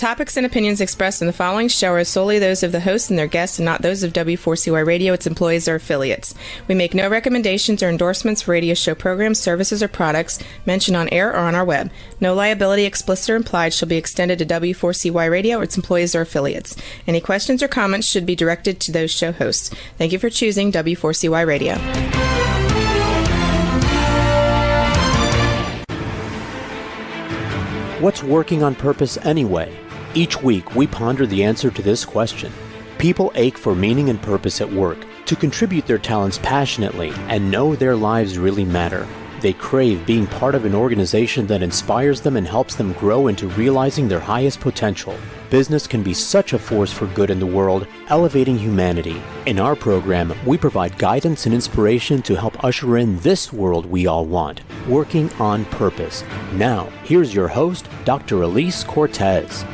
topics and opinions expressed in the following show are solely those of the host and their guests and not those of W4CY Radio, its employees, or affiliates. We make no recommendations or endorsements for radio show programs, services, or products mentioned on air or on our web. No liability, explicit or implied, shall be extended to W4CY Radio or its employees or affiliates. Any questions or comments should be directed to those show hosts. Thank you for choosing W4CY Radio. What's working on purpose anyway? Each week, we ponder the answer to this question. People ache for meaning and purpose at work, to contribute their talents passionately and know their lives really matter. They crave being part of an organization that inspires them and helps them grow into realizing their highest potential. Business can be such a force for good in the world, elevating humanity. In our program, we provide guidance and inspiration to help usher in this world we all want, working on purpose. Now, here's your host, Dr. Elise Cortez.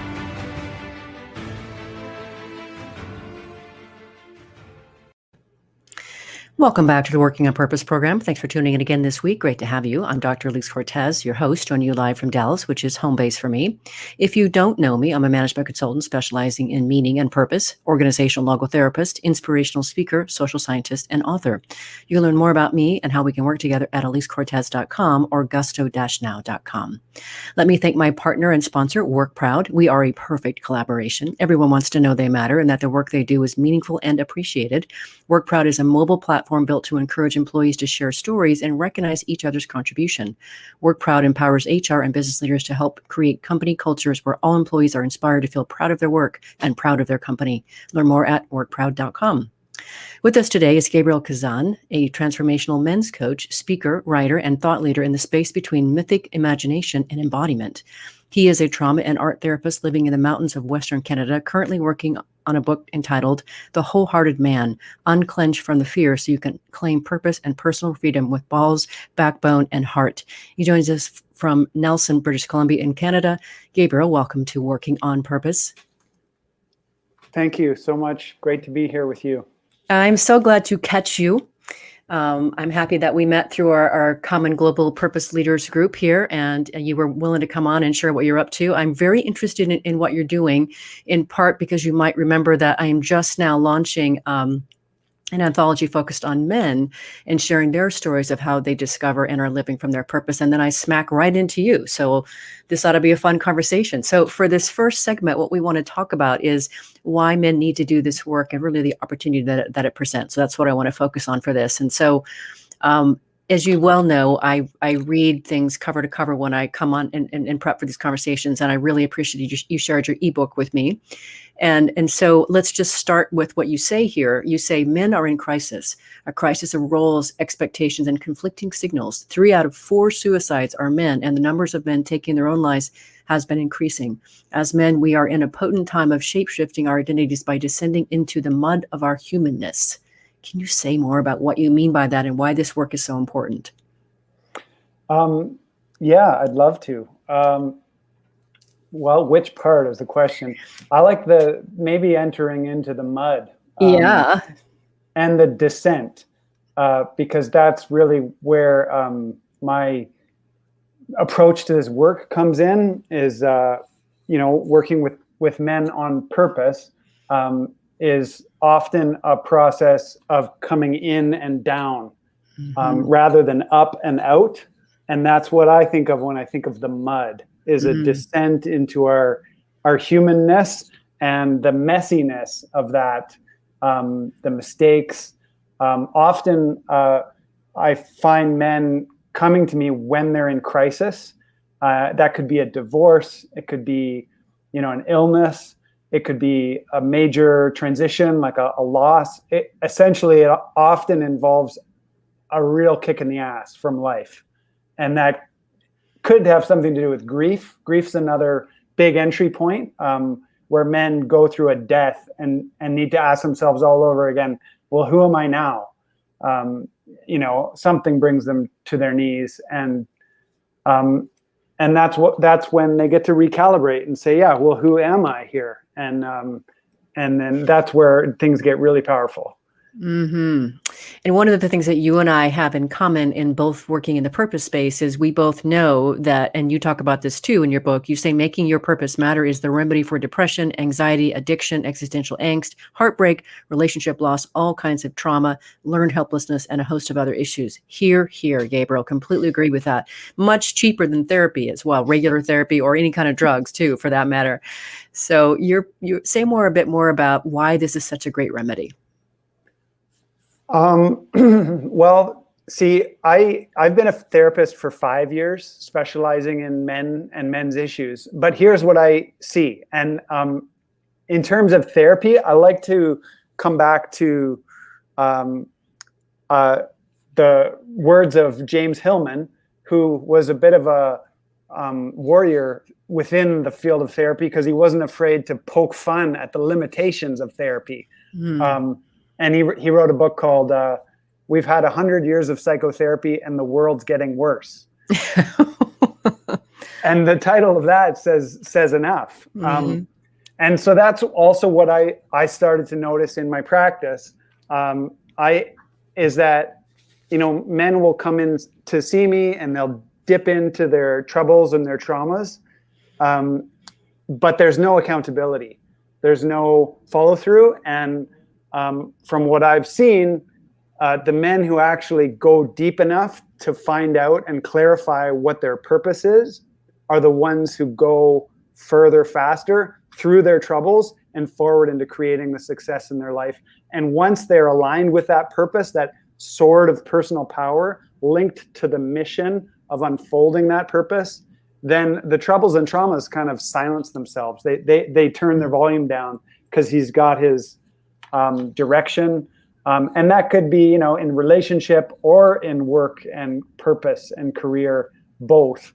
Welcome back to the Working on Purpose program. Thanks for tuning in again this week. Great to have you. I'm Dr. Elise Cortez, your host, joining you live from Dallas, which is home base for me. If you don't know me, I'm a management consultant specializing in meaning and purpose, organizational logotherapist, inspirational speaker, social scientist, and author. You can learn more about me and how we can work together at elisecortez.com or gusto-now.com. Let me thank my partner and sponsor, WorkProud. We are a perfect collaboration. Everyone wants to know they matter and that the work they do is meaningful and appreciated. WorkProud is a mobile platform built to encourage employees to share stories and recognize each other's contribution. WorkProud empowers HR and business leaders to help create company cultures where all employees are inspired to feel proud of their work and proud of their company. Learn more at workproud.com. With us today is Gabriel Kazan, a transformational men's coach, speaker, writer, and thought leader in the space between mythic imagination and embodiment. He is a trauma and art therapist living in the mountains of Western Canada, currently working on a book entitled The Wholehearted Man, Unclench from the Fear so you can claim purpose and personal freedom with balls, backbone, and heart. He joins us from Nelson, British Columbia in Canada. Gabriel, welcome to Working on Purpose. Thank you so much. Great to be here with you. I'm so glad to catch you. I'm happy that we met through our common global purpose leaders group here, and you were willing to come on and share what you're up to. I'm very interested in what you're doing, in part because you might remember that I am just now launching an anthology focused on men and sharing their stories of how they discover and are living from their purpose. And then I smack right into you. So this ought to be a fun conversation. So for this first segment, what we want to talk about is why men need to do this work and really the opportunity that it presents. So that's what I want to focus on for this. And so as you well know, I read things cover to cover when I come on and prep for these conversations. And I really appreciate you shared your ebook with me. And so let's just start with what you say here. You say men are in crisis, a crisis of roles, expectations, and conflicting signals. 3 out of 4 suicides are men, and the numbers of men taking their own lives has been increasing. As men, we are in a potent time of shape-shifting our identities by descending into the mud of our humanness. Can you say more about what you mean by that and why this work is so important? Yeah, I'd love to. Well, which part is the question? I like the maybe entering into the mud. Yeah. And the descent, because that's really where my approach to this work comes in, is, working with men on purpose is often a process of coming in and down rather than up and out. And that's what I think of when I think of the mud, is a descent into our humanness and the messiness of that, the mistakes. Often I find men coming to me when they're in crisis. That could be a divorce. It could be, an illness. It could be a major transition, like a loss. It often involves a real kick in the ass from life. And that could have something to do with grief. Grief's another big entry point where men go through a death and need to ask themselves all over again, well, who am I now? Something brings them to their knees. And that's when they get to recalibrate and say, yeah, well, who am I here? And then that's where things get really powerful. Mm-hmm. And one of the things that you and I have in common in both working in the purpose space is we both know that, and you talk about this too in your book, you say making your purpose matter is the remedy for depression, anxiety, addiction, existential angst, heartbreak, relationship loss, all kinds of trauma, learned helplessness, and a host of other issues. Here, Gabriel, completely agree with that. Much cheaper than therapy as well, regular therapy or any kind of drugs too, for that matter. So you say a bit more about why this is such a great remedy. Well, see, I've been a therapist for 5 years, specializing in men and men's issues. But here's what I see. And in terms of therapy, I like to come back to the words of James Hillman, who was a bit of a warrior within the field of therapy because he wasn't afraid to poke fun at the limitations of therapy. And he wrote a book called We've Had 100 Years of Psychotherapy and the World's Getting Worse. And the title of that says enough. And so that's also what I started to notice in my practice. Is that, men will come in to see me and they'll dip into their troubles and their traumas. But there's no accountability. There's no follow through. And from what I've seen, the men who actually go deep enough to find out and clarify what their purpose is are the ones who go further, faster through their troubles and forward into creating the success in their life. And once they're aligned with that purpose, that sword of personal power linked to the mission of unfolding that purpose, then the troubles and traumas kind of silence themselves. They turn their volume down because he's got his direction. And that could be, in relationship or in work and purpose and career, both.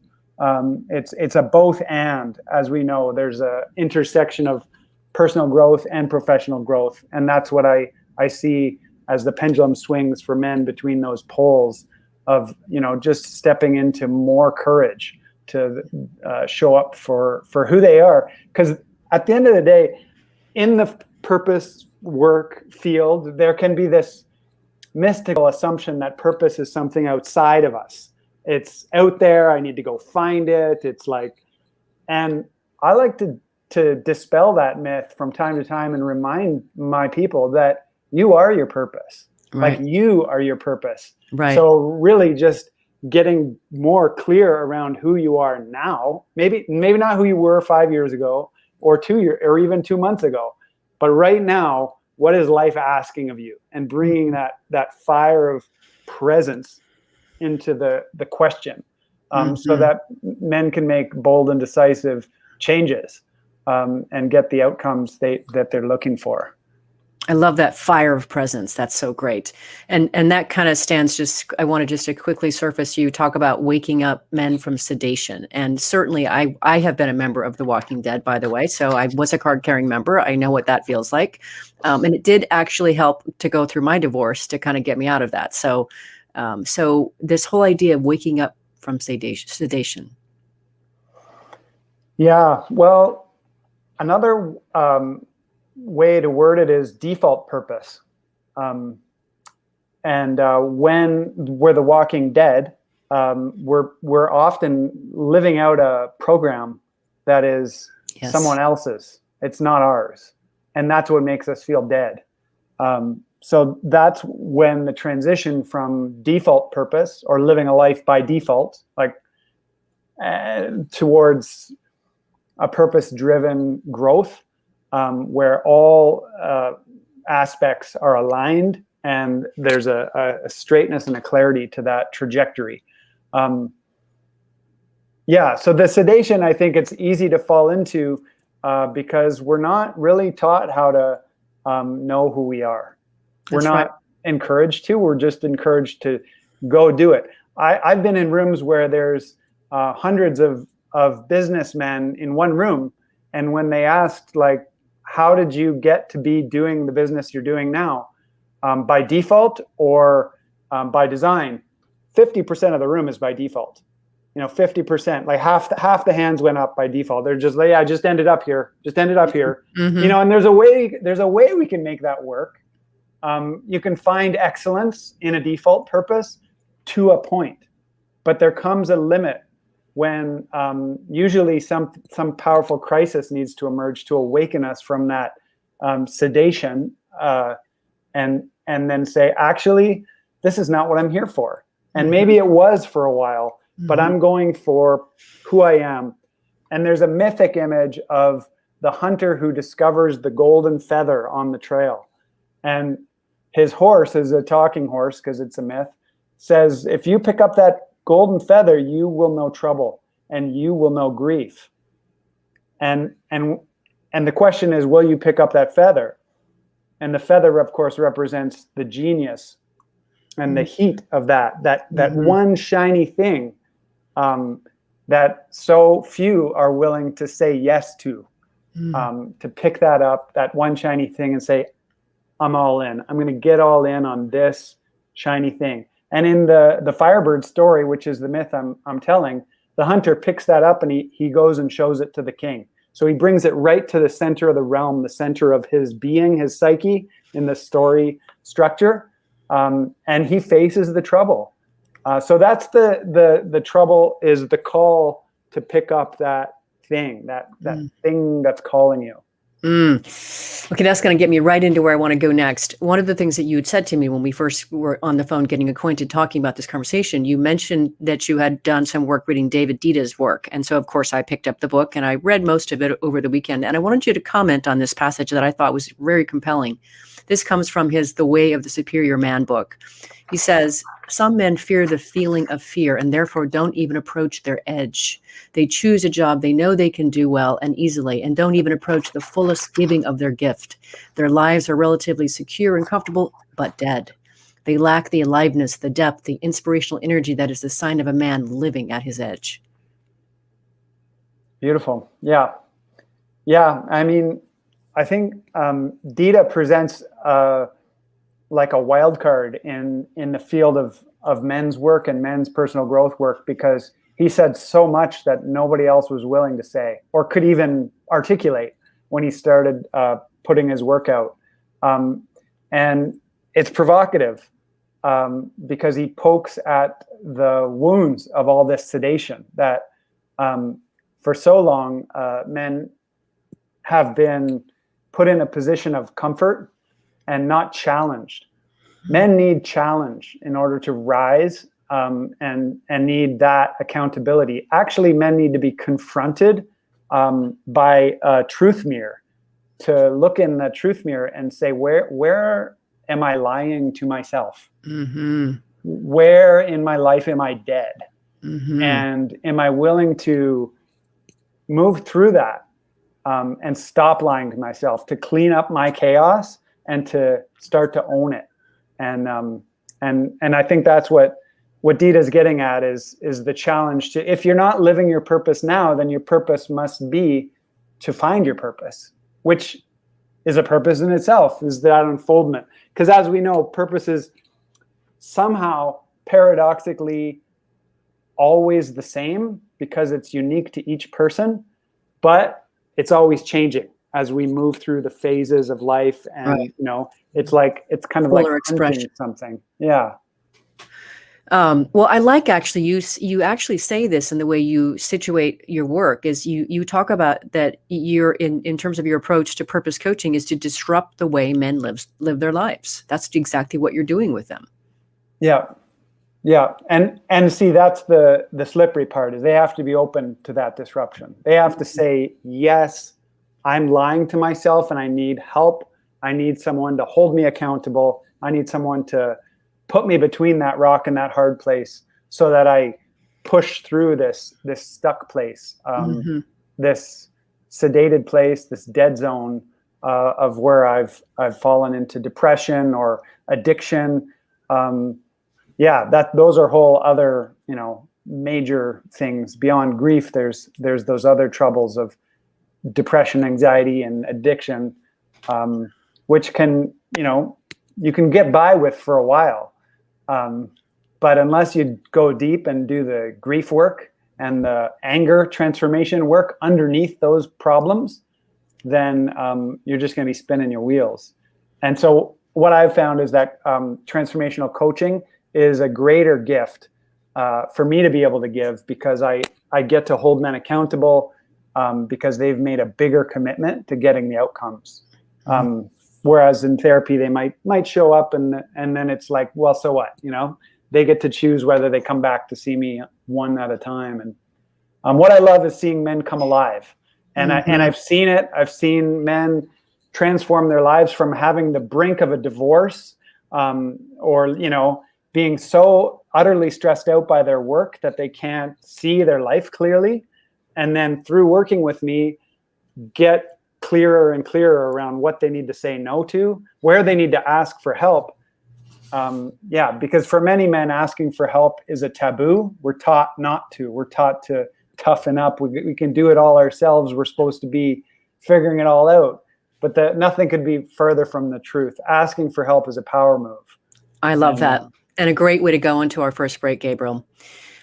It's a both and, as we know, there's a intersection of personal growth and professional growth. And that's what I see as the pendulum swings for men between those poles of, just stepping into more courage to show up for who they are. Because at the end of the day, in the purpose work field, there can be this mystical assumption that purpose is something outside of us. It's out there. I need to go find it. It's like, and I like to dispel that myth from time to time and remind my people that you are your purpose. Right. Like you are your purpose. Right. So really just getting more clear around who you are now, maybe not who you were 5 years ago or 2 years or even 2 months ago, but right now, what is life asking of you? And bringing that fire of presence into the question, so that men can make bold and decisive changes and get the outcomes that they're looking for. I love that fire of presence. That's so great. And that kind of stands I wanted just to quickly surface, you talk about waking up men from sedation. And certainly I have been a member of The Walking Dead, by the way. So I was a card-carrying member. I know what that feels like. And it did actually help to go through my divorce to kind of get me out of that. So this whole idea of waking up from sedation. Yeah. Well, another way to word it is default purpose. And when we're The Walking Dead, we're often living out a program that is someone else's. It's not ours. And that's what makes us feel dead. So that's when the transition from default purpose or living a life by default, like towards a purpose-driven growth, where all aspects are aligned and there's a straightness and a clarity to that trajectory. So the sedation, I think it's easy to fall into because we're not really taught how to know who we are. We're not encouraged to. We're just encouraged to go do it. I've been in rooms where there's hundreds of businessmen in one room, and when they asked, like, how did you get to be doing the business you're doing now, by default or by design? 50% of the room is by default. 50%, like half the hands went up by default. They're just like, I just ended up here. And there's a way we can make that work. You can find excellence in a default purpose to a point, but there comes a limit when usually some powerful crisis needs to emerge to awaken us from that sedation, and then say, actually, this is not what I'm here for. And maybe it was for a while, but I'm going for who I am. And there's a mythic image of the hunter who discovers the golden feather on the trail. And his horse is a talking horse, because it's a myth, says, if you pick up that golden feather, you will know trouble and you will know grief. And the question is, will you pick up that feather? And the feather, of course, represents the genius and the heat of that one shiny thing that so few are willing to say yes to pick that up, that one shiny thing, and say, I'm all in. I'm going to get all in on this shiny thing. And in the Firebird story, which is the myth I'm telling, the hunter picks that up and he goes and shows it to the king. So he brings it right to the center of the realm, the center of his being, his psyche in the story structure. And he faces the trouble. So that's the trouble, is the call to pick up that thing, that thing that's calling you. Okay, that's going to get me right into where I want to go next. One of the things that you had said to me when we first were on the phone getting acquainted, talking about this conversation, you mentioned that you had done some work reading David Dita's work. And so, of course, I picked up the book and I read most of it over the weekend. And I wanted you to comment on this passage that I thought was very compelling. This comes from his The Way of the Superior Man book. He says, some men fear the feeling of fear and therefore don't even approach their edge. They choose a job they know they can do well and easily and don't even approach the fullest giving of their gift. Their lives are relatively secure and comfortable, but dead. They lack the aliveness, the depth, the inspirational energy that is the sign of a man living at his edge. Beautiful. Yeah. I mean, I think Dita presents like a wild card in the field of men's work and men's personal growth work, because he said so much that nobody else was willing to say or could even articulate when he started putting his work out. And it's provocative because he pokes at the wounds of all this sedation that for so long men have been put in a position of comfort and not challenged. Men need challenge in order to rise, and need that accountability. Actually, men need to be confronted by a truth mirror, to look in the truth mirror and say, where am I lying to myself? Where in my life am I dead? And am I willing to move through that and stop lying to myself, to clean up my chaos and to start to own it? And I think that's what Dita's getting at is the challenge to, if you're not living your purpose now, then your purpose must be to find your purpose, which is a purpose in itself, is that unfoldment. Because as we know, purpose is somehow paradoxically always the same because it's unique to each person, but it's always changing as we move through the phases of life. And, right. It's kind of Fuller like expression. Something. Yeah. Well, I like actually you actually say this in the way you situate your work, is you talk about that you're in terms of your approach to purpose coaching is to disrupt the way men live their lives. That's exactly what you're doing with them. Yeah. And see, that's the slippery part, is they have to be open to that disruption. They have to say, yes, I'm lying to myself and I need help. I need someone to hold me accountable. I need someone to put me between that rock and that hard place so that I push through this stuck place, this sedated place, this dead zone of where I've fallen into depression or addiction. Those are whole other, major things beyond grief. There's those other troubles of depression, anxiety, and addiction, which can, you can get by with for a while. But unless you go deep and do the grief work and the anger transformation work underneath those problems, then you're just going to be spinning your wheels. And so what I've found is that transformational coaching is a greater gift for me to be able to give, because I get to hold men accountable because they've made a bigger commitment to getting the outcomes. Whereas in therapy, they might show up and then it's like, well, so what? They get to choose whether they come back to see me one at a time. And what I love is seeing men come alive. And I've seen it. I've seen men transform their lives from having the brink of a divorce, or being so utterly stressed out by their work that they can't see their life clearly. And then through working with me, get clearer and clearer around what they need to say no to, where they need to ask for help. Because for many men, asking for help is a taboo. We're taught not to. We're taught to toughen up. We can do it all ourselves. We're supposed to be figuring it all out. But nothing could be further from the truth. Asking for help is a power move. I love that. And a great way to go into our first break, Gabriel.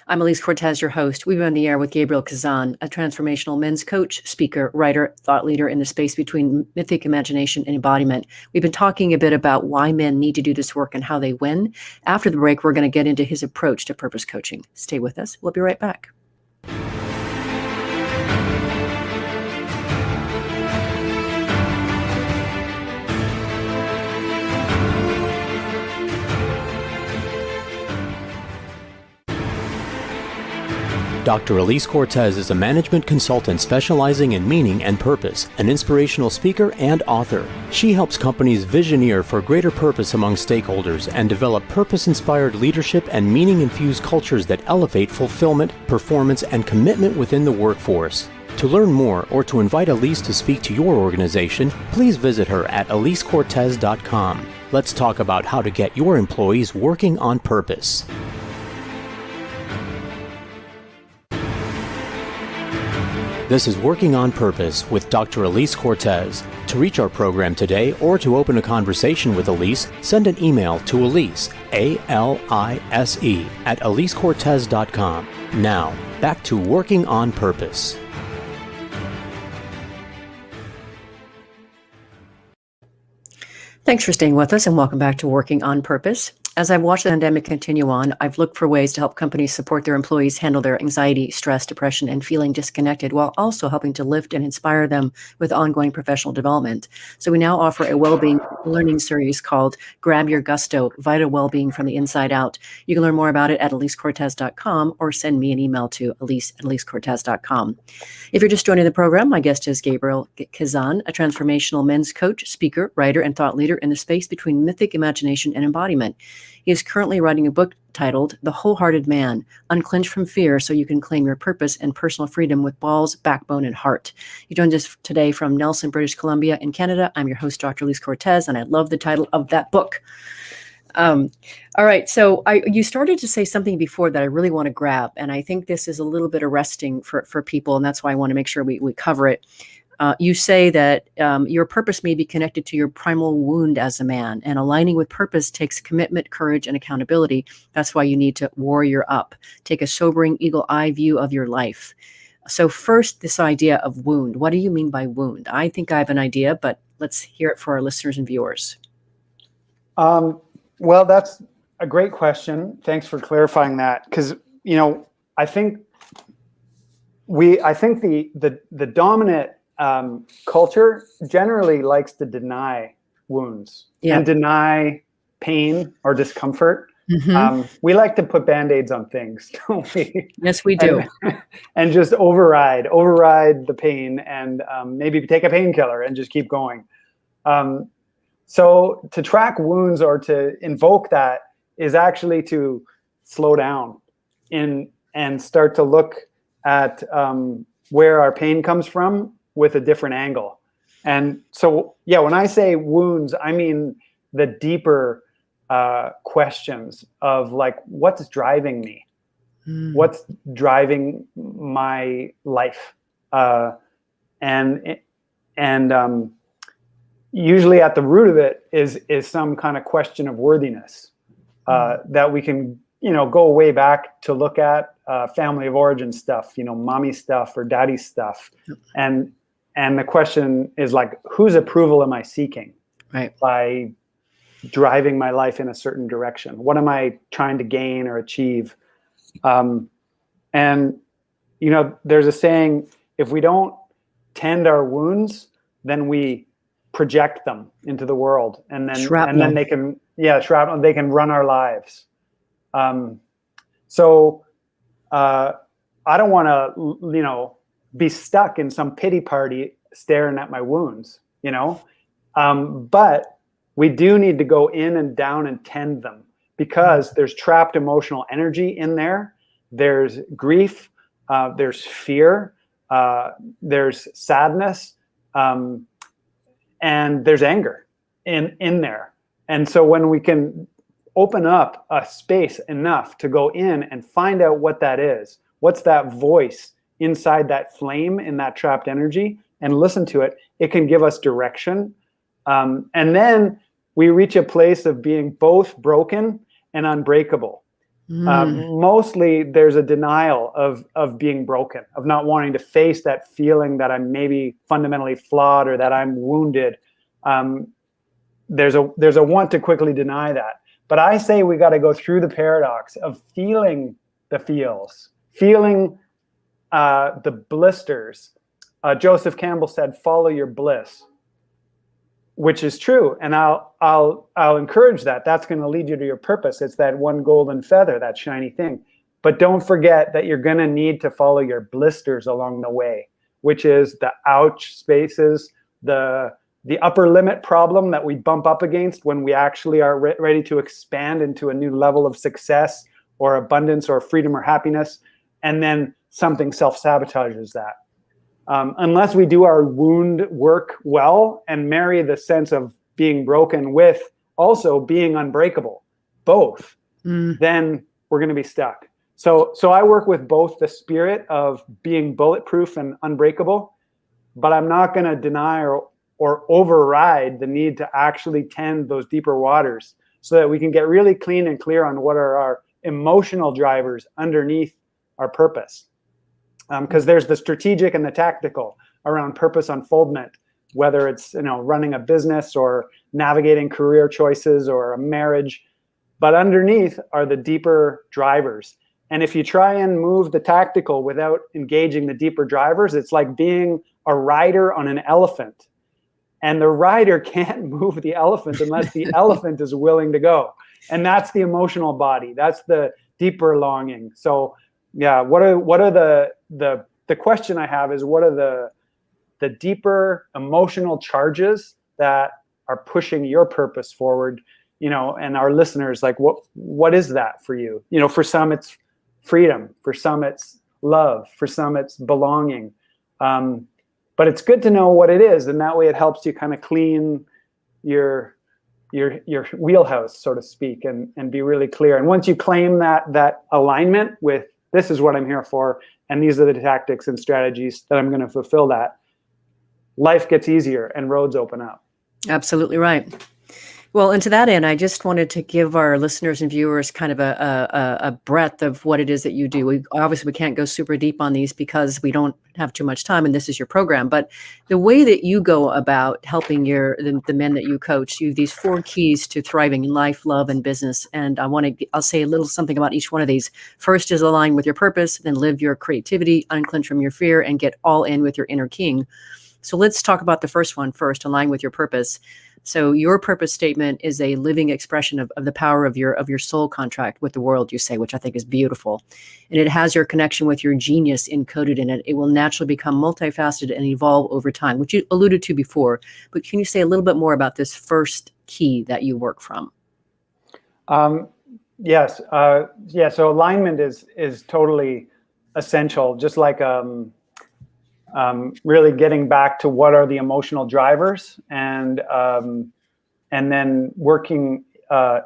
I'm Elise Cortez, your host. We've been on the air with Gabriel Kazan, a transformational men's coach, speaker, writer, thought leader in the space between mythic imagination and embodiment. We've been talking a bit about why men need to do this work and how they win. After the break, we're going to get into his approach to purpose coaching. Stay with us. We'll be right back. Dr. Elise Cortez is a management consultant specializing in meaning and purpose, an inspirational speaker and author. She helps companies visioneer for greater purpose among stakeholders and develop purpose-inspired leadership and meaning-infused cultures that elevate fulfillment, performance, and commitment within the workforce. To learn more or to invite Elise to speak to your organization, please visit her at elisecortez.com. Let's talk about how to get your employees working on purpose. This is Working on Purpose with Dr. Elise Cortez. To reach our program today or to open a conversation with Elise, send an email to Elise, A-L-I-S-E, at elisecortez.com. Now, back to Working on Purpose. Thanks for staying with us and welcome back to Working on Purpose. As I've watched the pandemic continue on, I've looked for ways to help companies support their employees handle their anxiety, stress, depression, and feeling disconnected, while also helping to lift and inspire them with ongoing professional development. So we now offer a well-being learning series called Grab Your Gusto, Vital Wellbeing from the Inside Out. You can learn more about it at elisecortez.com or send me an email to elise@elisecortez.com. If you're just joining the program, my guest is Gabriel Kazan, a transformational men's coach, speaker, writer, and thought leader in the space between mythic imagination and embodiment. He is currently writing a book titled The Wholehearted Man, Unclench from Fear so you can claim your purpose and personal freedom with balls, backbone, and heart. He joins us today from Nelson, British Columbia in Canada. I'm your host, Dr. Elise Cortez, and I love the title of that book. All right, so you started to say something before that I really want to grab, and I think this is a little bit arresting for people, and that's why I want to make sure we cover it. You say that your purpose may be connected to your primal wound as a man, and aligning with purpose takes commitment, courage, and accountability. That's why you need to warrior up. Take a sobering eagle eye view of your life. So first, this idea of wound. What do you mean by wound? I think I have an idea, but let's hear it for our listeners and viewers. Well, that's a great question. Thanks for clarifying that, because I think the dominant culture generally likes to deny wounds and deny pain or discomfort. Mm-hmm. We like to put Band-Aids on things, don't we? Yes, we do. And just override the pain and maybe take a painkiller and just keep going. So to track wounds or to invoke that is actually to slow down and start to look at where our pain comes from with a different angle. And so, when I say wounds, I mean the deeper questions of like, what's driving me? What's driving my life? And usually at the root of it is some kind of question of worthiness that we can, go way back to look at family of origin stuff, mommy stuff or daddy stuff. And the question is like, whose approval am I seeking? Right. By driving my life in a certain direction? What am I trying to gain or achieve? And, you know, there's a saying, if we don't tend our wounds, then we project them into the world, and then Shrapnel. they can, shrapnel, they can run our lives. So I don't want to, you know, be stuck in some pity party staring at my wounds, you know, but we do need to go in and down and tend them, because there's trapped emotional energy in there. There's grief, there's fear, there's sadness, and there's anger in there. And so when we can open up a space enough to go in and find out what that is, what's that voice inside that flame in that trapped energy, and listen to it, it can give us direction. And then we reach a place of being both broken and unbreakable. Mostly there's a denial of being broken, of not wanting to face that feeling that I'm maybe fundamentally flawed or that I'm wounded. There's a want to quickly deny that. But I say we got to go through the paradox of feeling the feels, feeling the blisters. Joseph Campbell said, "Follow your bliss," which is true, and I'll encourage that. That's going to lead you to your purpose. It's that one golden feather, that shiny thing. But don't forget that you're going to need to follow your blisters along the way, which is the ouch spaces, the upper limit problem that we bump up against when we actually are ready to expand into a new level of success or abundance or freedom or happiness, and then something self-sabotages that. Unless we do our wound work well and marry the sense of being broken with also being unbreakable, both, then we're going to be stuck. So I work with both the spirit of being bulletproof and unbreakable, but I'm not going to deny or override the need to actually tend those deeper waters so that we can get really clean and clear on what are our emotional drivers underneath our purpose. Because there's the strategic and the tactical around purpose unfoldment, whether it's, you know, running a business or navigating career choices or a marriage. But underneath are the deeper drivers. And if you try and move the tactical without engaging the deeper drivers, it's like being a rider on an elephant. And the rider can't move the elephant unless the elephant is willing to go. And that's the emotional body. That's the deeper longing. So yeah, what are the question I have is, what are the deeper emotional charges that are pushing your purpose forward, you know, and our listeners, like what is that for you? You know, for some it's freedom, for some it's love, for some it's belonging. But it's good to know what it is, and that way it helps you kind of clean your wheelhouse, so to speak, and be really clear. And once you claim that alignment with, this is what I'm here for, and these are the tactics and strategies that I'm going to fulfill that, life gets easier and roads open up. Absolutely right. Well, and to that end, I just wanted to give our listeners and viewers kind of a breadth of what it is that you do. We can't go super deep on these because we don't have too much time, and this is your program. But the way that you go about helping the men that you coach, you have these 4 keys to thriving in life, love, and business. And I'll say a little something about each one of these. First is align with your purpose, then live your creativity, unclench from your fear, and get all in with your inner king. So let's talk about the first one first, align with your purpose. So your purpose statement is a living expression of the power of your soul contract with the world, you say, which I think is beautiful. And it has your connection with your genius encoded in it. It will naturally become multifaceted and evolve over time, which you alluded to before. But can you say a little bit more about this first key that you work from? Yes. So alignment is totally essential, just like really getting back to what are the emotional drivers, and then working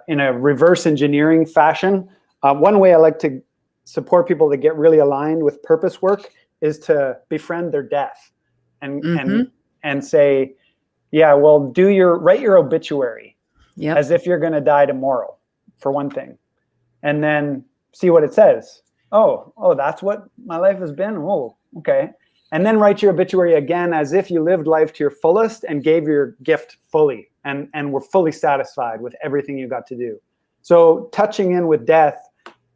in a reverse engineering fashion. One way I like to support people to get really aligned with purpose work is to befriend their death and say, yeah, well, write your obituary as if you're going to die tomorrow, for one thing, and then see what it says. Oh, that's what my life has been. Oh, okay. and then write your obituary again as if you lived life to your fullest and gave your gift fully and were fully satisfied with everything you got to do. So touching in with death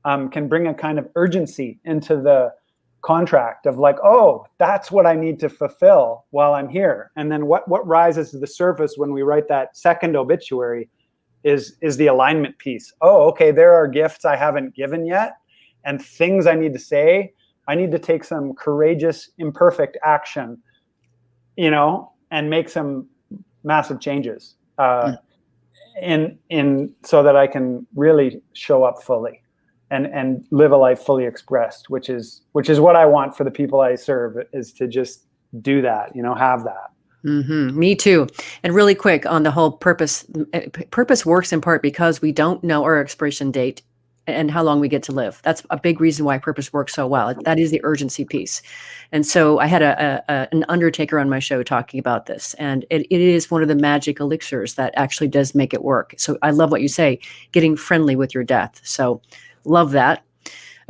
can bring a kind of urgency into the contract of like, oh, that's what I need to fulfill while I'm here. And then what rises to the surface when we write that second obituary is the alignment piece. Oh, okay, there are gifts I haven't given yet and things I need to say. I need to take some courageous, imperfect action, and make some massive changes in so that I can really show up fully and live a life fully expressed, which is what I want for the people I serve, is to just do that, have that. Mm-hmm. Me too. And really quick on the whole purpose works in part because we don't know our expiration date and how long we get to live. That's a big reason why purpose works so well. That is the urgency piece. And so I had an undertaker on my show talking about this, and it is one of the magic elixirs that actually does make it work. So I love what you say, getting friendly with your death. So love that.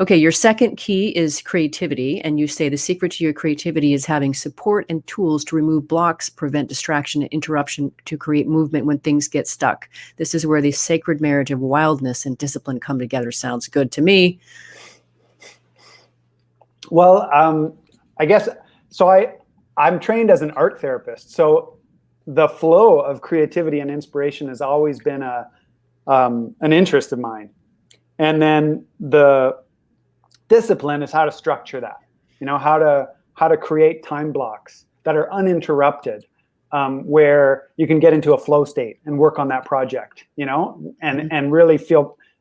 Okay, your second key is creativity, and you say the secret to your creativity is having support and tools to remove blocks, prevent distraction and interruption, to create movement when things get stuck. This is where the sacred marriage of wildness and discipline come together. Sounds good to me. Well, I guess, so I'm trained as an art therapist, so the flow of creativity and inspiration has always been an interest of mine. And then the discipline is how to structure that, how to create time blocks that are uninterrupted, where you can get into a flow state and work on that project, and really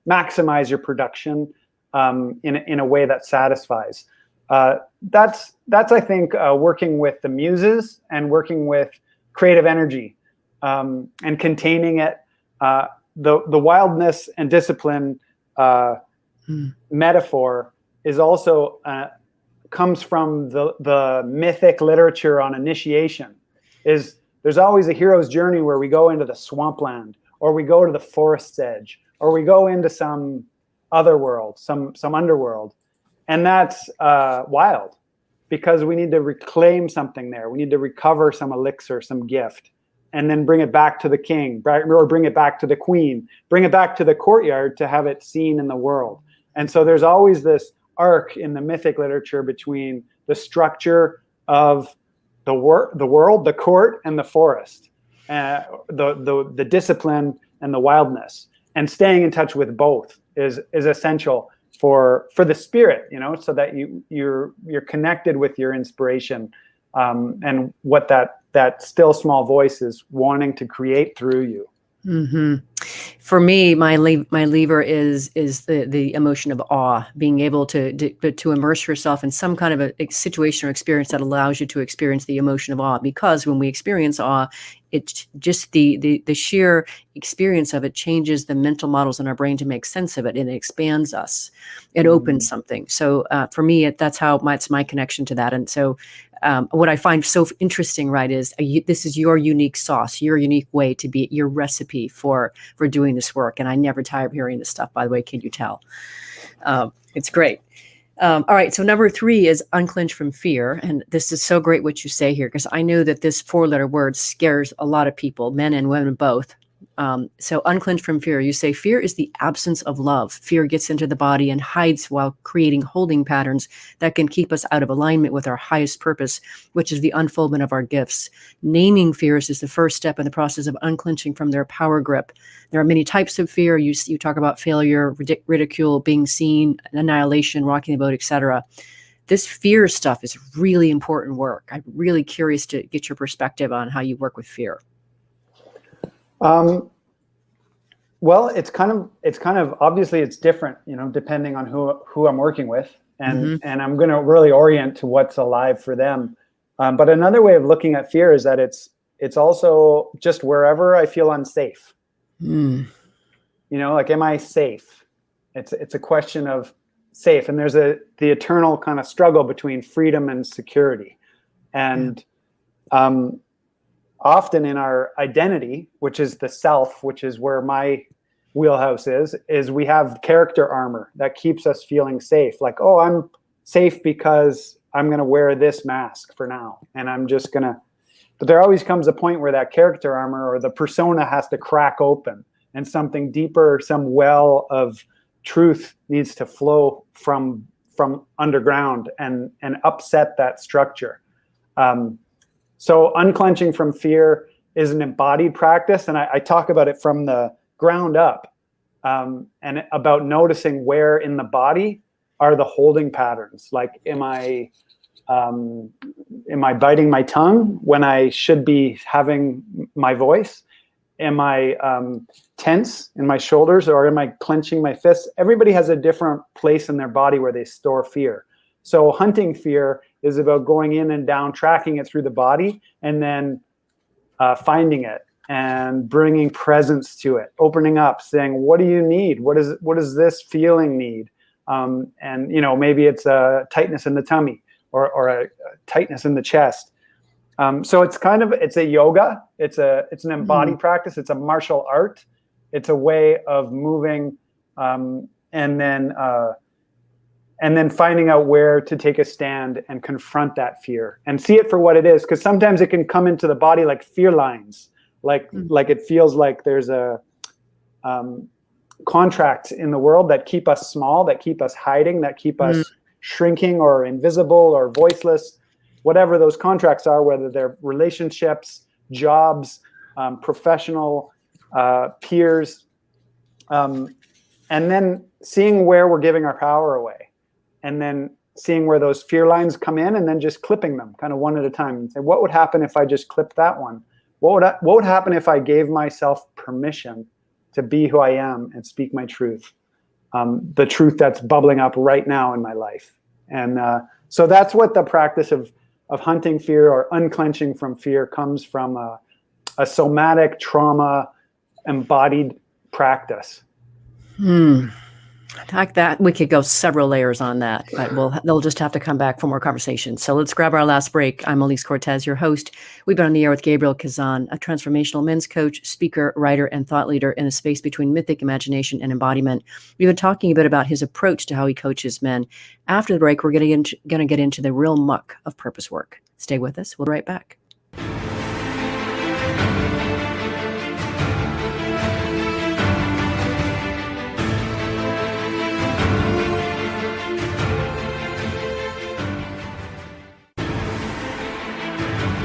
maximize your production in a way that satisfies. That's I think working with the muses and working with creative energy, and containing it. The wildness and discipline metaphor is also comes from the mythic literature on initiation. There's always a hero's journey where we go into the swampland, or we go to the forest's edge, or we go into some other world, some underworld, and that's wild, because we need to reclaim something there. We need to recover some elixir, some gift, and then bring it back to the king, or bring it back to the queen, bring it back to the courtyard to have it seen in the world. And so there's always this arc in the mythic literature between the structure of the world, the court, and the forest, the discipline and the wildness. And staying in touch with both is essential for the spirit, so that you're connected with your inspiration, and what that still small voice is wanting to create through you. Mm-hmm. For me, my lever is the emotion of awe, being able to immerse yourself in some kind of a situation or experience that allows you to experience the emotion of awe. Because when we experience awe, it's just the sheer experience of it changes the mental models in our brain to make sense of it, and it expands us. It opens something. So for me, that's my connection to that. And so what I find so interesting, right, is this is your unique sauce, your unique way to be, your recipe for doing this work. And I never tire of hearing this stuff, by the way, can you tell? It's great. All right. So number 3 is unclench from fear. And this is so great what you say here, because I know that this 4-letter word scares a lot of people, men and women both. So unclench from fear. You say fear is the absence of love. Fear gets into the body and hides while creating holding patterns that can keep us out of alignment with our highest purpose, which is the unfoldment of our gifts. Naming fears is the first step in the process of unclenching from their power grip. There are many types of fear. You talk about failure, ridicule, being seen, annihilation, rocking the boat, etc. This fear stuff is really important work. I'm really curious to get your perspective on how you work with fear. Well, it's kind of obviously it's different, depending on who I'm working with, and I'm going to really orient to what's alive for them. But another way of looking at fear is that it's also just wherever I feel unsafe. Like, am I safe? It's a question of safe, and there's the eternal kind of struggle between freedom and security, and often in our identity, which is the self, which is where my wheelhouse is we have character armor that keeps us feeling safe. Like, oh, I'm safe because I'm going to wear this mask for now. And I'm just going to, but there always comes a point where that character armor or the persona has to crack open and something deeper, some well of truth needs to flow from underground and upset that structure. So unclenching from fear is an embodied practice. And I talk about it from the ground up, and about noticing where in the body are the holding patterns. Like, am I biting my tongue when I should be having my voice? Am I tense in my shoulders, or am I clenching my fists? Everybody has a different place in their body where they store fear. So hunting fear is about going in and down, tracking it through the body, and then finding it and bringing presence to it, opening up, saying, what do you need? What does this feeling need? And maybe it's a tightness in the tummy or a tightness in the chest. So it's a yoga. It's an embodied practice. It's a martial art. It's a way of moving, and then finding out where to take a stand and confront that fear and see it for what it is. Because sometimes it can come into the body like fear lines, like it feels like there's a contracts in the world that keep us small, that keep us hiding, that keep us shrinking or invisible or voiceless. Whatever those contracts are, whether they're relationships, jobs, professional, peers, and then seeing where we're giving our power away, and then seeing where those fear lines come in, and then just clipping them kind of one at a time and say, what would happen if I just clipped that one? What would happen if I gave myself permission to be who I am and speak my truth, the truth that's bubbling up right now in my life? And so that's what the practice of hunting fear or unclenching from fear comes from, a somatic trauma embodied practice. Like that, we could go several layers on that, but they'll just have to come back for more conversation. So let's grab our last break. I'm Elise Cortez, your host. We've been on the air with Gabriel Kazan, a transformational men's coach, speaker, writer, and thought leader in the space between mythic imagination and embodiment. We've been talking a bit about his approach to how he coaches men. After the break, we're going to get into the real muck of purpose work. Stay with us. We'll be right back.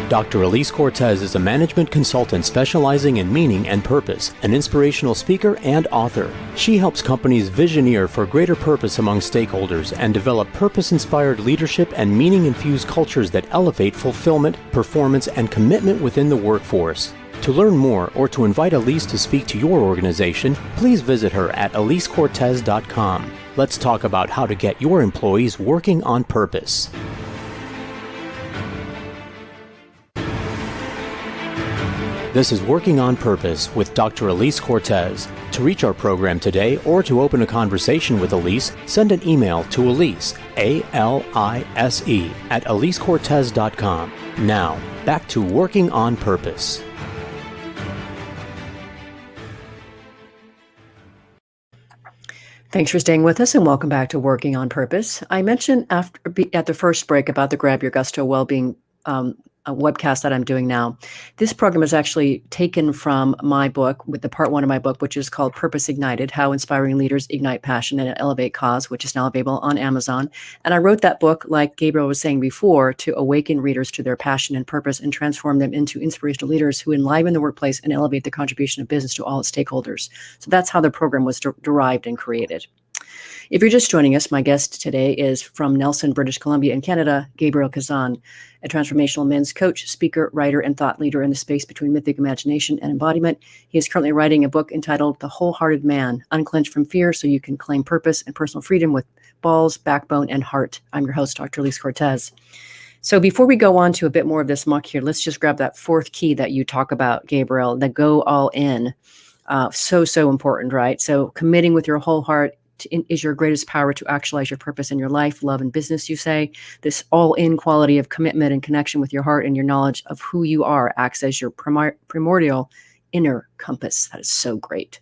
Dr. Elise Cortez is a management consultant specializing in meaning and purpose, an inspirational speaker and author. She helps companies visioneer for greater purpose among stakeholders and develop purpose-inspired leadership and meaning-infused cultures that elevate fulfillment, performance, and commitment within the workforce. To learn more or to invite Elise to speak to your organization, please visit her at elisecortez.com. Let's talk about how to get your employees working on purpose. This is Working on Purpose with Dr. Elise Cortez. To reach our program today or to open a conversation with Elise, send an email to Elise, A-L-I-S-E, at elisecortez.com. Now, back to Working on Purpose. Thanks for staying with us and welcome back to Working on Purpose. I mentioned at the first break about the Grab Your Gusto Wellbeing a webcast that I'm doing now. This program is actually taken from my book, with the part one of my book, which is called Purpose Ignited, How Inspiring Leaders Ignite Passion and Elevate Cause, which is now available on Amazon. And I wrote that book, like Gabriel was saying before, to awaken readers to their passion and purpose and transform them into inspirational leaders who enliven the workplace and elevate the contribution of business to all its stakeholders. So that's how the program was derived and created. If you're just joining us, my guest today is from Nelson, British Columbia in Canada, Gabriel Kazan, a transformational men's coach, speaker, writer, and thought leader in the space between mythic imagination and embodiment. He is currently writing a book entitled The Wholehearted Man, Unclench from Fear so you can claim purpose and personal freedom with balls, backbone, and heart. I'm your host, Dr. Elise Cortez. So before we go on to a bit more of this muck here, let's just grab that fourth key that you talk about, Gabriel, the go all in. So important, right? So committing with your whole heart is your greatest power to actualize your purpose in your life, love, and business, you say. This all-in quality of commitment and connection with your heart and your knowledge of who you are acts as your primordial inner compass. That is so great.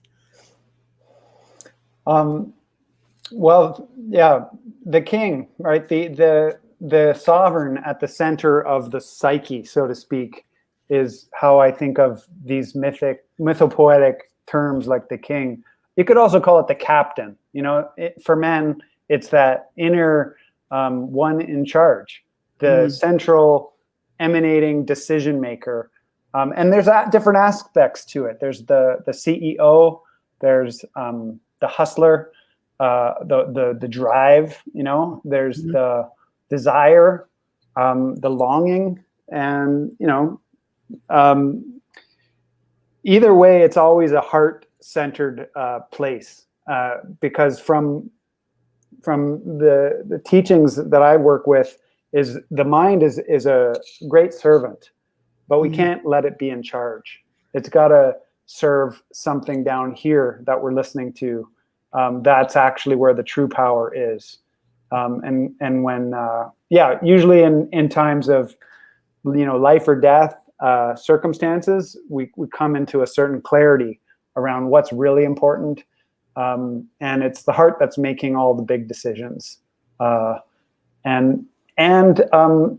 Well, yeah, the king, right? The the sovereign at the center of the psyche, so to speak, is how I think of these mythopoetic terms like the king. You could also call it the captain. For men, it's that inner one in charge, the central emanating decision maker. And there's different aspects to it. There's the CEO, there's the hustler, the drive, there's the desire, the longing, and either way, it's always a heart-centered place, because from the teachings that I work with, is the mind is a great servant, but we can't let it be in charge. It's got to serve something down here that we're listening to. That's actually where the true power is. And when, usually in times of, life or death circumstances, we come into a certain clarity around what's really important. And it's the heart that's making all the big decisions. And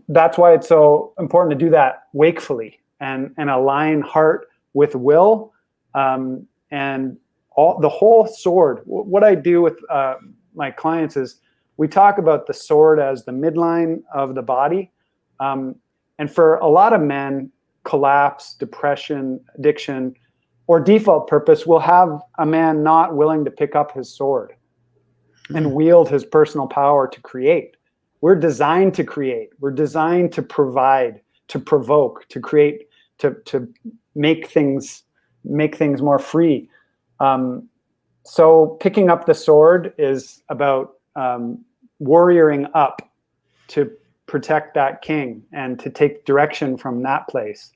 that's why it's so important to do that wakefully and align heart with will, and the whole sword. What I do with my clients is we talk about the sword as the midline of the body. And for a lot of men, collapse, depression, addiction, or default purpose will have a man not willing to pick up his sword and wield his personal power to create. We're designed to create. We're designed to provide, to provoke, to create, to make things more free. So picking up the sword is about warrioring up to protect that king and to take direction from that place.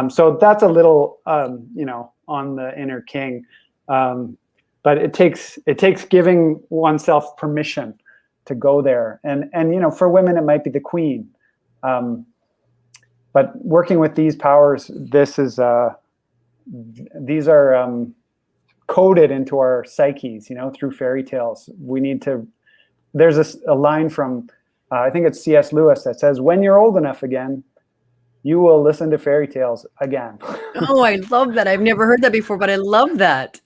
So that's a little, on the inner king. But it takes giving oneself permission to go there. And for women, it might be the queen. But working with these powers, these are coded into our psyches, through fairy tales. There's a line from, I think it's C.S. Lewis, that says, when you're old enough again, you will listen to fairy tales again. Oh, I love that. I've never heard that before, but I love that.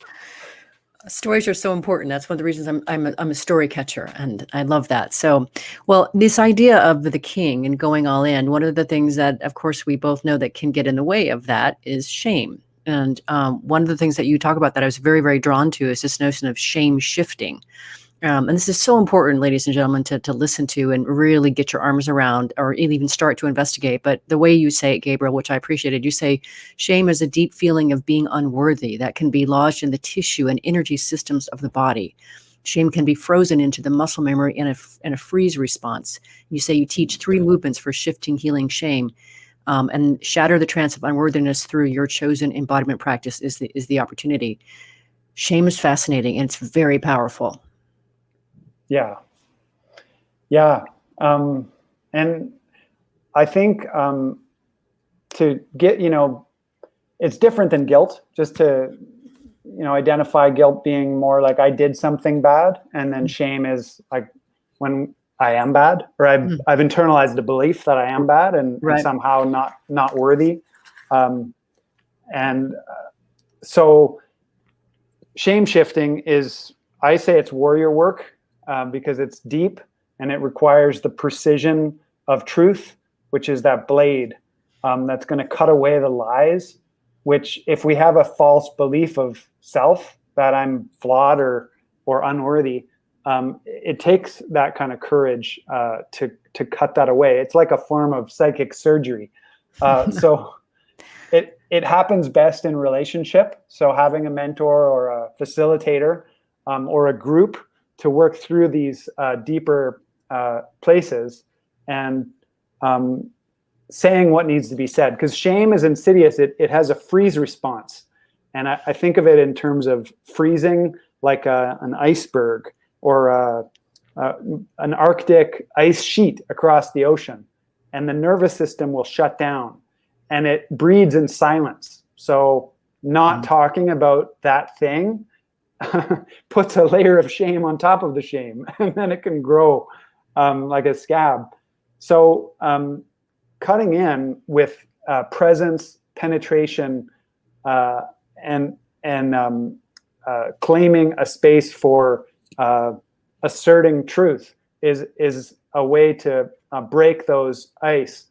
Stories are so important. That's one of the reasons I'm a story catcher, and I love that. So, well, this idea of the king and going all in, one of the things that, of course, we both know that can get in the way of that is shame. And one of the things that you talk about that I was very, very drawn to is this notion of shame shifting. And this is so important, ladies and gentlemen, to listen to and really get your arms around, or even start to investigate. But the way you say it, Gabriel, which I appreciated, you say shame is a deep feeling of being unworthy that can be lodged in the tissue and energy systems of the body. Shame can be frozen into the muscle memory in a freeze response. You say you teach 3 movements for shifting, healing shame, and shatter the trance of unworthiness through your chosen embodiment practice is the opportunity. Shame is fascinating, and it's very powerful. Yeah. And I think to get, it's different than guilt, just to, identify guilt being more like I did something bad. And then shame is like when I am bad, or I've internalized the belief that I am bad and somehow not worthy. So shame shifting is, I say it's warrior work. Because it's deep and it requires the precision of truth, which is that blade that's going to cut away the lies, which if we have a false belief of self, that I'm flawed or unworthy, it takes that kind of courage to cut that away. It's like a form of psychic surgery. So it happens best in relationship. So having a mentor or a facilitator or a group to work through these deeper places and saying what needs to be said. Because shame is insidious. It has a freeze response. And I think of it in terms of freezing like an iceberg or an Arctic ice sheet across the ocean. And the nervous system will shut down. And it breeds in silence. So not talking about that thing puts a layer of shame on top of the shame, and then it can grow like a scab. So cutting in with presence, penetration, and claiming a space for asserting truth is a way to break those ice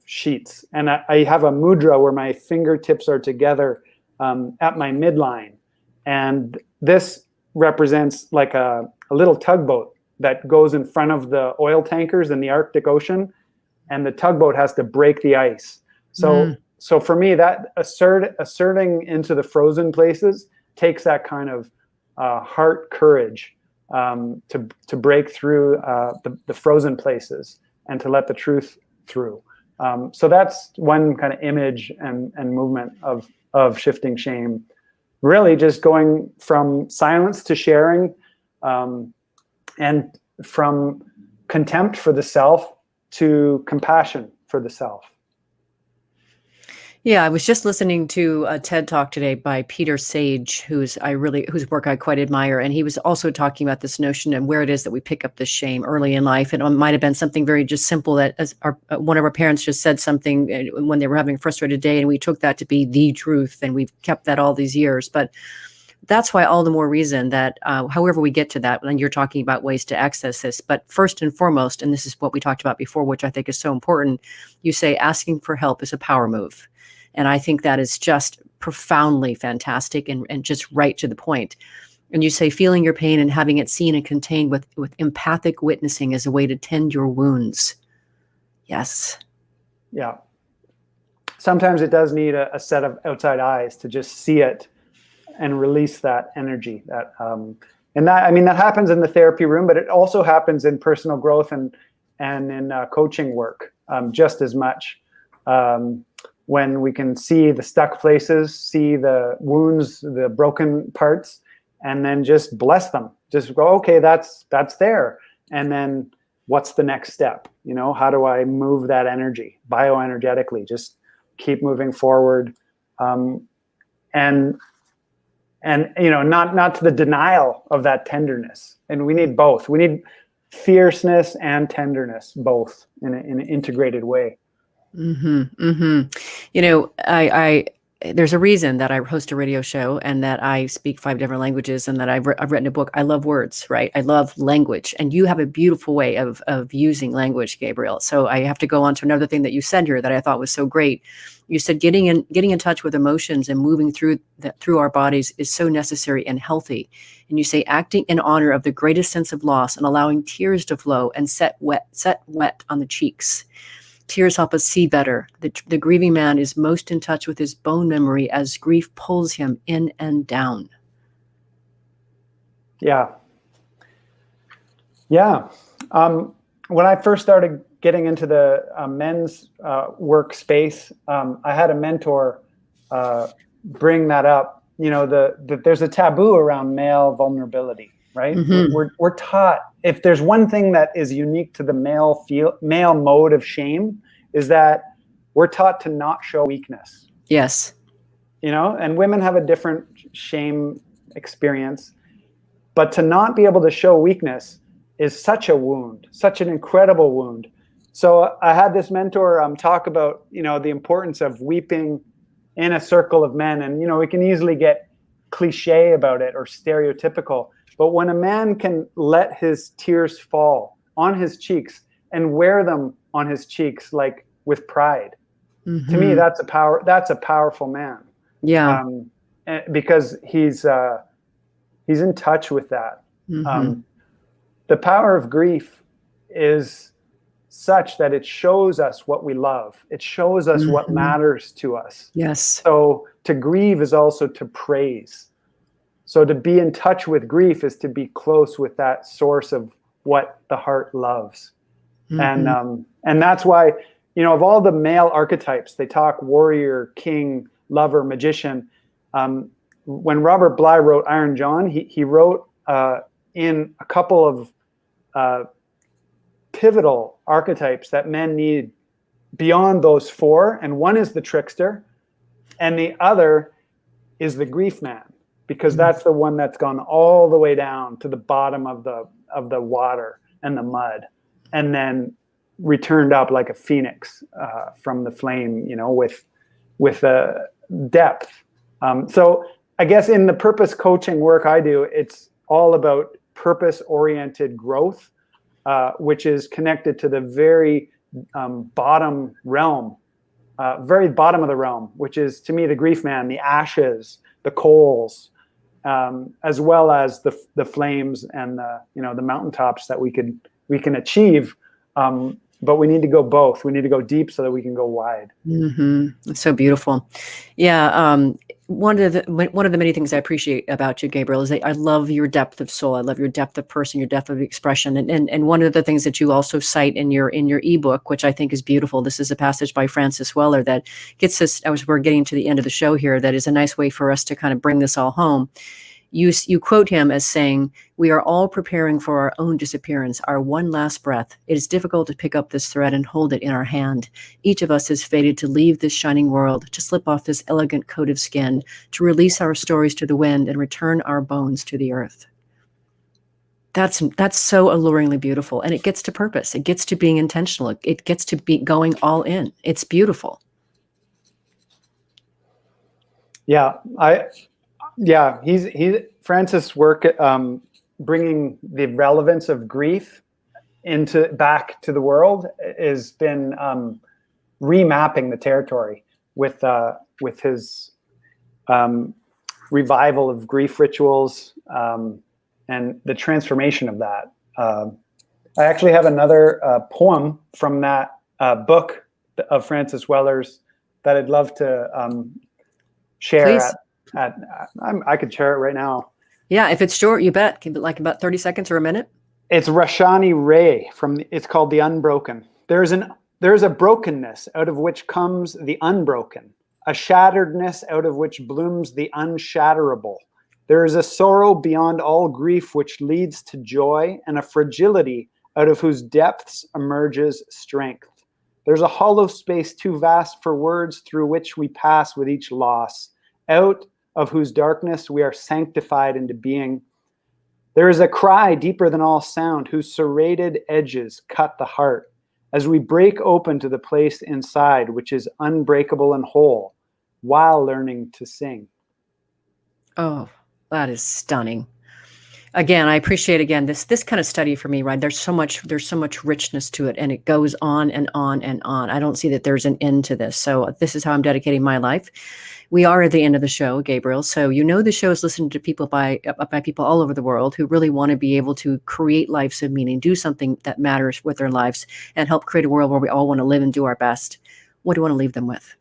sheets. And I have a mudra where my fingertips are together at my midline, and this represents like a little tugboat that goes in front of the oil tankers in the Arctic Ocean, and the tugboat has to break the ice. So for me, that asserting into the frozen places takes that kind of heart courage to break through the frozen places and to let the truth through. So that's one kind of image and movement of shifting shame. Really just going from silence to sharing, and from contempt for the self to compassion for the self. Yeah, I was just listening to a TED Talk today by Peter Sage, whose work I quite admire, and he was also talking about this notion and where it is that we pick up this shame early in life. And it might have been something very just simple that as one of our parents just said something when they were having a frustrated day, and we took that to be the truth, and we've kept that all these years. But that's why all the more reason that however we get to that, when you're talking about ways to access this, but first and foremost, and this is what we talked about before, which I think is so important, you say asking for help is a power move. And I think that is just profoundly fantastic and just right to the point. And you say feeling your pain and having it seen and contained with empathic witnessing as a way to tend your wounds. Yes. Yeah. Sometimes it does need a set of outside eyes to just see it and release that energy. And that happens in the therapy room, but it also happens in personal growth and in coaching work just as much. When we can see the stuck places, see the wounds, the broken parts, and then just bless them. Just go, okay, that's there. And then what's the next step? How do I move that energy bioenergetically? Just keep moving forward. And not to the denial of that tenderness. And we need both. We need fierceness and tenderness, both in an integrated way. Mm-hmm. Mm-hmm. I there's a reason that I host a radio show and that I speak 5 different languages and that I've written a book. I love words, right? I love language, and you have a beautiful way of using language, Gabriel. So I have to go on to another thing that you said here that I thought was so great. You said getting in touch with emotions and moving through our bodies is so necessary and healthy. And you say acting in honor of the greatest sense of loss and allowing tears to flow and set wet on the cheeks. Tears help us see better. The grieving man is most in touch with his bone memory as grief pulls him in and down. Yeah. Yeah. When I first started getting into the men's workspace, I had a mentor bring that up. There's a taboo around male vulnerability, right? Mm-hmm. We're taught, if there's one thing that is unique to the male mode of shame, is that we're taught to not show weakness. Yes. And women have a different shame experience, but to not be able to show weakness is such a wound, such an incredible wound. So I had this mentor talk about, the importance of weeping in a circle of men. And, we can easily get cliche about it or stereotypical. But when a man can let his tears fall on his cheeks and wear them on his cheeks, like with pride, mm-hmm. to me, that's a powerful man. Yeah. Because he's in touch with that. Mm-hmm. The power of grief is such that it shows us what we love. It shows us mm-hmm. what matters to us. Yes. So to grieve is also to praise. So to be in touch with grief is to be close with that source of what the heart loves. Mm-hmm. And that's why, of all the male archetypes, they talk warrior, king, lover, magician. When Robert Bly wrote Iron John, he wrote in a couple of pivotal archetypes that men need beyond those 4. And one is the trickster, and the other is the grief man, because that's the one that's gone all the way down to the bottom of the water and the mud, and then returned up like a phoenix from the flame, with a depth. So I guess in the purpose coaching work I do, it's all about purpose-oriented growth, which is connected to the very bottom realm, very bottom of the realm, which is, to me, the grief man, the ashes, the coals, as well as the flames and the mountaintops that we can achieve. But we need to go both. We need to go deep so that we can go wide. Mm-hmm. It's so beautiful. Yeah. One of the many things I appreciate about you, Gabriel, is that I love your depth of soul. I love your depth of person, your depth of expression. And one of the things that you also cite in your ebook, which I think is beautiful. This is a passage by Francis Weller that gets us, as we're getting to the end of the show here, that is a nice way for us to kind of bring this all home. You quote him as saying, "We are all preparing for our own disappearance, our one last breath. It is difficult to pick up this thread and hold it in our hand. Each of us is fated to leave this shining world, to slip off this elegant coat of skin, to release our stories to the wind and return our bones to the earth." That's so alluringly beautiful. And it gets to purpose. It gets to being intentional. It gets to be going all in. It's beautiful. Yeah, he's Francis' work bringing the relevance of grief back to the world has been remapping the territory with his revival of grief rituals and the transformation of that. I actually have another poem from that book of Francis Weller's that I'd love to share. Please. I could share it right now. Yeah, if it's short, you bet. Can it like about 30 seconds or a minute? It's Rashani Ray it's called The Unbroken. There's a brokenness out of which comes the unbroken, a shatteredness out of which blooms the unshatterable. There is a sorrow beyond all grief which leads to joy, and a fragility out of whose depths emerges strength. There's a hollow space too vast for words through which we pass with each loss, out of whose darkness we are sanctified into being. There is a cry deeper than all sound, whose serrated edges cut the heart, as we break open to the place inside, which is unbreakable and whole, while learning to sing. Oh, that is stunning. Again, I appreciate this kind of study for me, right? There's so much richness to it, and it goes on and on and on. I don't see that there's an end to this. So this is how I'm dedicating my life. We are at the end of the show, Gabriel. So the show is listened to people by people all over the world who really want to be able to create lives of meaning, do something that matters with their lives, and help create a world where we all want to live and do our best. What do you want to leave them with?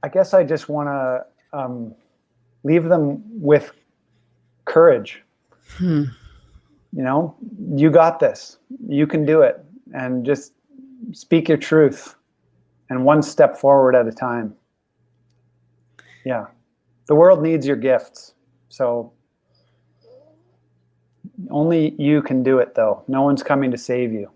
I guess I just want to leave them with courage. You got this. You can do it. And just speak your truth, and one step forward at a time. Yeah. The world needs your gifts. So only you can do it, though. No one's coming to save you.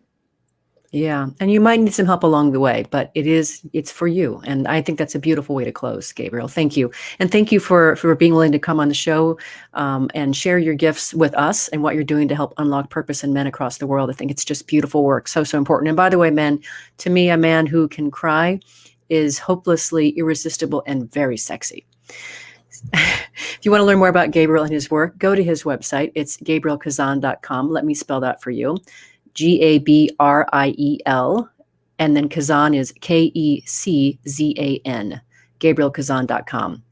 Yeah. And you might need some help along the way, but it's for you. And I think that's a beautiful way to close, Gabriel. Thank you. And thank you for being willing to come on the show and share your gifts with us and what you're doing to help unlock purpose in men across the world. I think it's just beautiful work. So important. And by the way, men, to me, a man who can cry is hopelessly irresistible and very sexy. If you want to learn more about Gabriel and his work, go to his website. It's GabrielKazan.com. Let me spell that for you. Gabriel, and then Kazan is Keczan, GabrielKazan.com.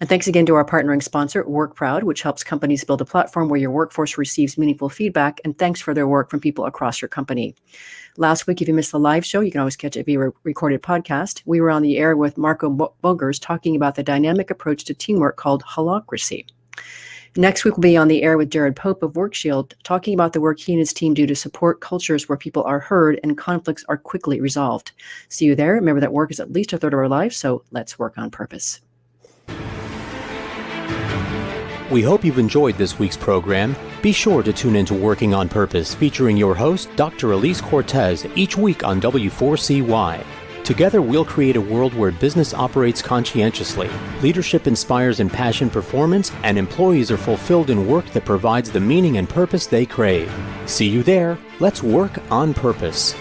And thanks again to our partnering sponsor, WorkProud, which helps companies build a platform where your workforce receives meaningful feedback, and thanks for their work from people across your company. Last week, if you missed the live show, you can always catch it via recorded podcast. We were on the air with Marco Bogers talking about the dynamic approach to teamwork called holacracy. Next week, we'll be on the air with Jared Pope of WorkShield, talking about the work he and his team do to support cultures where people are heard and conflicts are quickly resolved. See you there. Remember that work is at least a third of our life, so let's work on purpose. We hope you've enjoyed this week's program. Be sure to tune in to Working on Purpose, featuring your host, Dr. Elise Cortez, each week on W4CY. Together, we'll create a world where business operates conscientiously, leadership inspires impassioned performance, and employees are fulfilled in work that provides the meaning and purpose they crave. See you there. Let's work on purpose.